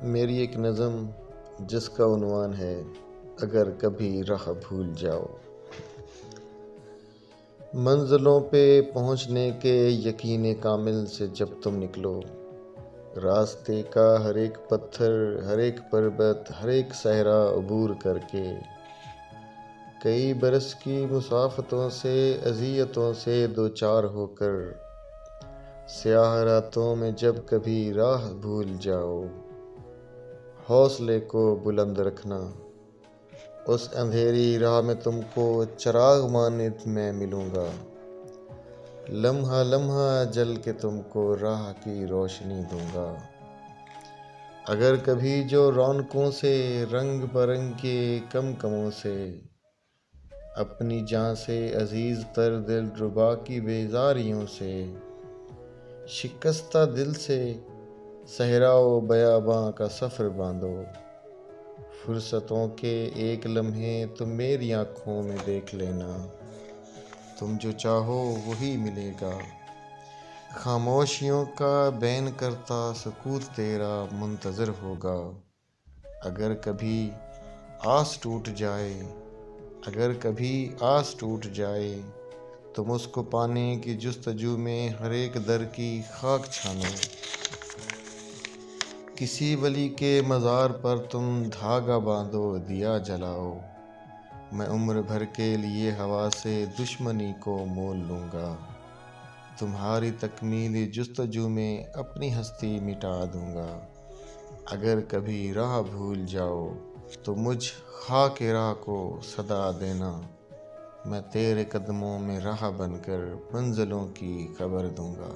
میری ایک نظم جس کا عنوان ہے اگر کبھی راہ بھول جاؤ۔ منزلوں پہ پہنچنے کے یقین کامل سے جب تم نکلو، راستے کا ہر ایک پتھر، ہر ایک پربت، ہر ایک صحرا عبور کر کے، کئی برس کی مسافتوں سے، اذیتوں سے دوچار ہو کر، سیاہ راتوں میں جب کبھی راہ بھول جاؤ، حوصلے کو بلند رکھنا، اس اندھیری راہ میں تم کو چراغ مانند میں ملوں گا، لمحہ لمحہ جل کے تم کو راہ کی روشنی دوں گا۔ اگر کبھی جو رونقوں سے، رنگ برنگ کے کموں سے، اپنی جان سے عزیز تر دل ربا کی بیزاریوں سے، شکستہ دل سے صحرا و بیاباں کا سفر باندھو، فرصتوں کے ایک لمحے تم میری آنکھوں میں دیکھ لینا، تم جو چاہو وہی ملے گا، خاموشیوں کا بین کرتا سکوت تیرا منتظر ہوگا۔ اگر کبھی آس ٹوٹ جائے، اگر کبھی آس ٹوٹ جائے، تم اس کو پانے کی جستجو میں ہر ایک در کی خاک چھانو، کسی ولی کے مزار پر تم دھاگا باندھو، دیا جلاؤ، میں عمر بھر کے لیے ہوا سے دشمنی کو مول لوں گا، تمہاری تکمیلی جستجو میں اپنی ہستی مٹا دوں گا۔ اگر کبھی راہ بھول جاؤ تو مجھ خاک راہ کو صدا دینا، میں تیرے قدموں میں راہ بن کر منزلوں کی خبر دوں گا۔